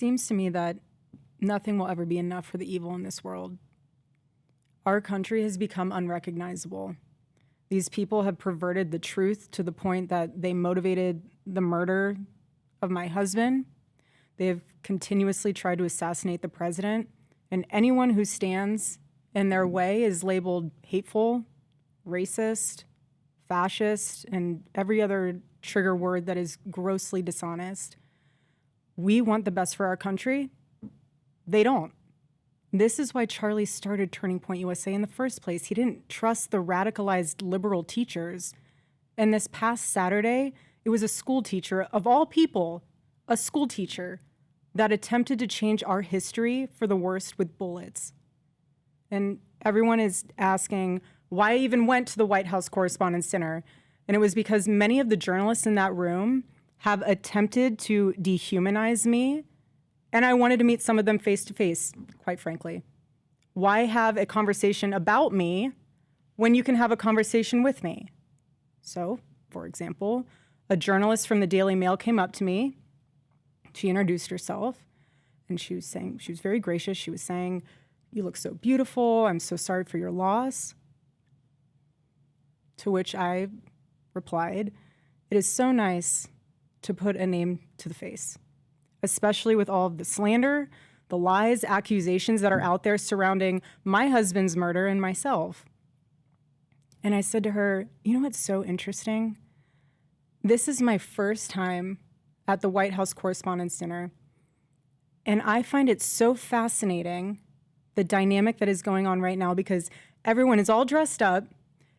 seems to me that nothing will ever be enough for the evil in this world. Our country has become unrecognizable. These people have perverted the truth to the point that they motivated the murder of my husband. They have continuously tried to assassinate the president, and anyone who stands in their way is labeled hateful, racist, fascist, and every other trigger word that is grossly dishonest. We want the best for our country. They don't. This is why Charlie started Turning Point USA in the first place. He didn't trust the radicalized liberal teachers. And this past Saturday, it was a school teacher, of all people, a school teacher, that attempted to change our history for the worst with bullets. And everyone is asking why I even went to the White House Correspondents' Dinner. And it was because many of the journalists in that room have attempted to dehumanize me, and I wanted to meet some of them face to face, quite frankly. Why have a conversation about me when you can have a conversation with me? So, for example, a journalist from the Daily Mail came up to me. She introduced herself, and she was very gracious. She was saying, "You look so beautiful. I'm so sorry for your loss." To which I replied, "It is so nice to put a name to the face, especially with all of the slander, the lies, accusations that are out there surrounding my husband's murder and myself." And I said to her, "You know what's so interesting? This is my first time at the White House Correspondents' Dinner, and I find it so fascinating, the dynamic that is going on right now, because everyone is all dressed up,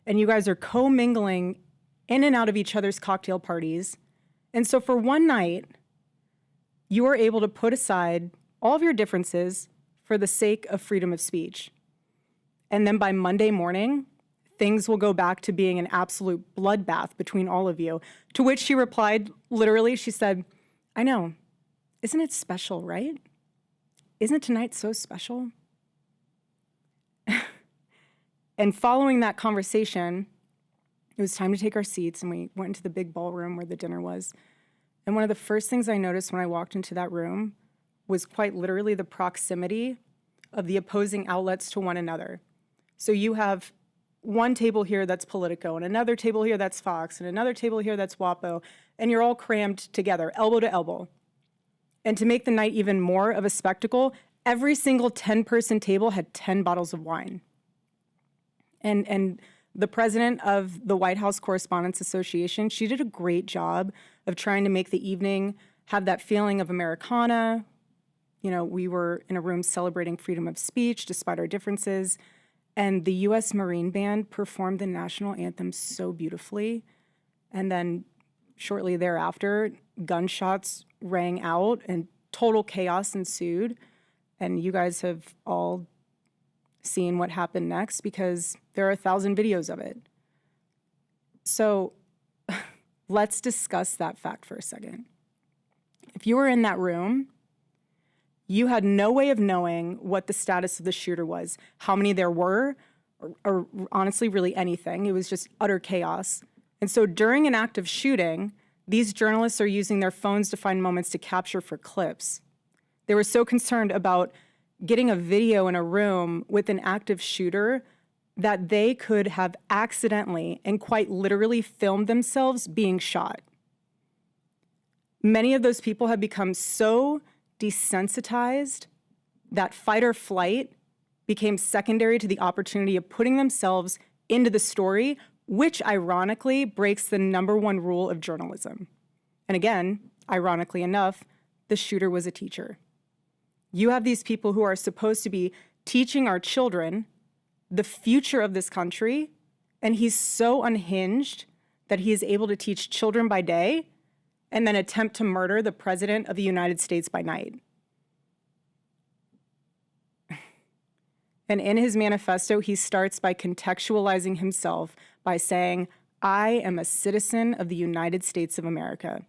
and you guys are co-mingling in and out of each other's cocktail parties. And so for one night, you are able to put aside all of your differences for the sake of freedom of speech. And then by Monday morning, things will go back to being an absolute bloodbath between all of you." To which she replied, literally, she said, "I know. Isn't it special, right? Isn't tonight so special?" And following that conversation, it was time to take our seats, and we went into the big ballroom where the dinner was. And one of the first things I noticed when I walked into that room was quite literally the proximity of the opposing outlets to one another. So you have one table here that's Politico, and another table here that's Fox, and another table here that's WAPO, and you're all crammed together, elbow to elbow. And to make the night even more of a spectacle, every single 10-person table had 10 bottles of wine. And the president of the White House Correspondents Association, she did a great job of trying to make the evening have that feeling of Americana. You know, we were in a room celebrating freedom of speech despite our differences. And the U.S. Marine Band performed the national anthem so beautifully. And then shortly thereafter, gunshots rang out and total chaos ensued. And you guys have all seen what happened next because there are 1,000 videos of it. So let's discuss that fact for a second. If you were in that room, you had no way of knowing what the status of the shooter was, how many there were, or honestly, really anything. It was just utter chaos. And so during an active shooting, these journalists are using their phones to find moments to capture for clips. They were so concerned about getting a video in a room with an active shooter that they could have accidentally and quite literally filmed themselves being shot. Many of those people have become so desensitized that fight or flight became secondary to the opportunity of putting themselves into the story, which ironically breaks the #1 rule of journalism. And again, ironically enough, the shooter was a teacher. You have these people who are supposed to be teaching our children the future of this country, and he's so unhinged that he is able to teach children by day and then attempt to murder the president of the United States by night. And in his manifesto, he starts by contextualizing himself by saying, "I am a citizen of the United States of America."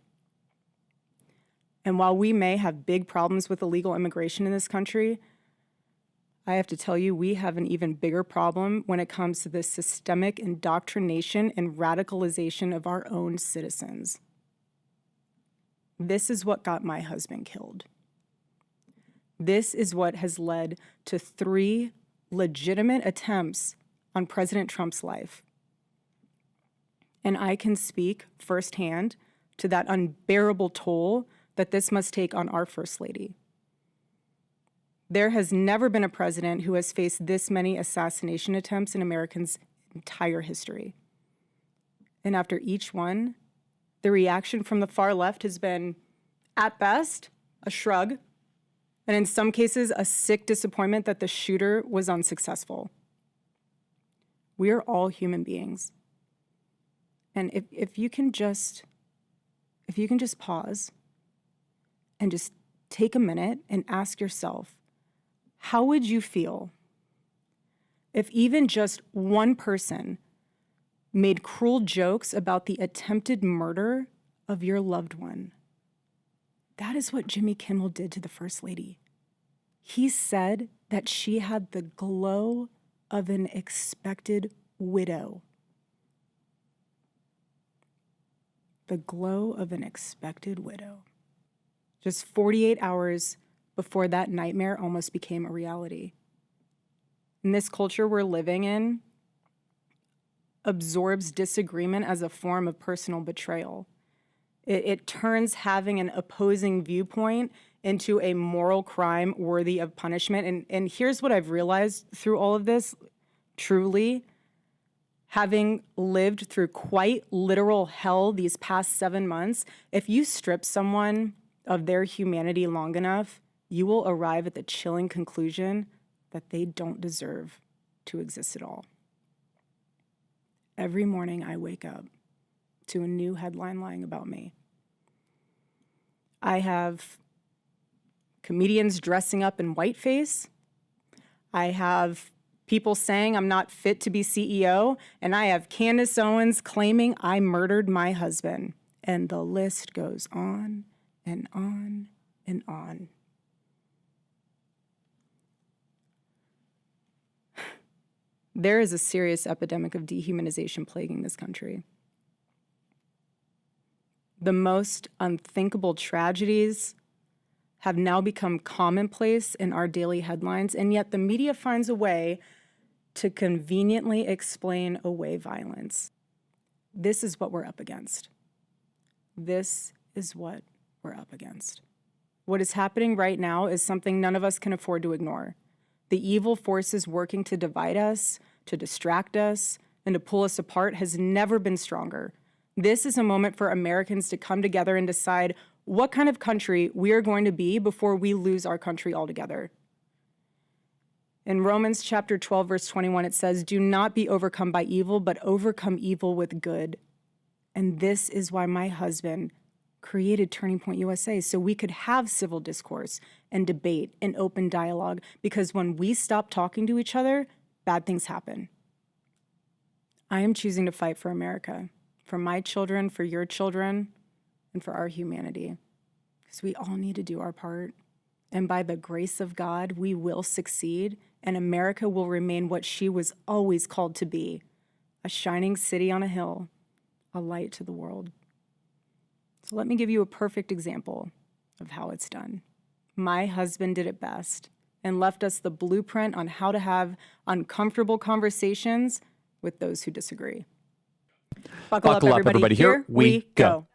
And while we may have big problems with illegal immigration in this country, I have to tell you, we have an even bigger problem when it comes to the systemic indoctrination and radicalization of our own citizens. This is what got my husband killed. This is what has led to 3 legitimate attempts on President Trump's life. And I can speak firsthand to that unbearable toll that this must take on our First Lady. There has never been a president who has faced this many assassination attempts in Americans' entire history. And after each one, the reaction from the far left has been, at best, a shrug, and in some cases, a sick disappointment that the shooter was unsuccessful. We are all human beings. And if you can just pause and just take a minute and ask yourself, how would you feel if even just one person made cruel jokes about the attempted murder of your loved one? That is what Jimmy Kimmel did to the First Lady. He said that she had the glow of an expected widow. The glow of an expected widow. Just 48 hours before that nightmare almost became a reality. In this culture we're living in, absorbs disagreement as a form of personal betrayal. It turns having an opposing viewpoint into a moral crime worthy of punishment. And here's what I've realized through all of this, truly, having lived through quite literal hell these past 7 months, if you strip someone of their humanity long enough, you will arrive at the chilling conclusion that they don't deserve to exist at all. Every morning I wake up to a new headline lying about me. I have comedians dressing up in whiteface. I have people saying I'm not fit to be CEO. And I have Candace Owens claiming I murdered my husband. And the list goes on and on and on. There is a serious epidemic of dehumanization plaguing this country. The most unthinkable tragedies have now become commonplace in our daily headlines, and yet the media finds a way to conveniently explain away violence. This is what we're up against. This is what we're up against. What is happening right now is something none of us can afford to ignore. The evil forces working to divide us, to distract us, and to pull us apart has never been stronger. This is a moment for Americans to come together and decide what kind of country we are going to be before we lose our country altogether. In Romans chapter 12, verse 21, it says, "Do not be overcome by evil, but overcome evil with good." And this is why my husband created Turning Point USA, so we could have civil discourse and debate and open dialogue, because when we stop talking to each other, bad things happen. I am choosing to fight for America, for my children, for your children, and for our humanity, because we all need to do our part. And by the grace of God, we will succeed, and America will remain what she was always called to be, a shining city on a hill, a light to the world. So let me give you a perfect example of how it's done. My husband did it best and left us the blueprint on how to have uncomfortable conversations with those who disagree. Buckle up, everybody. Here we go.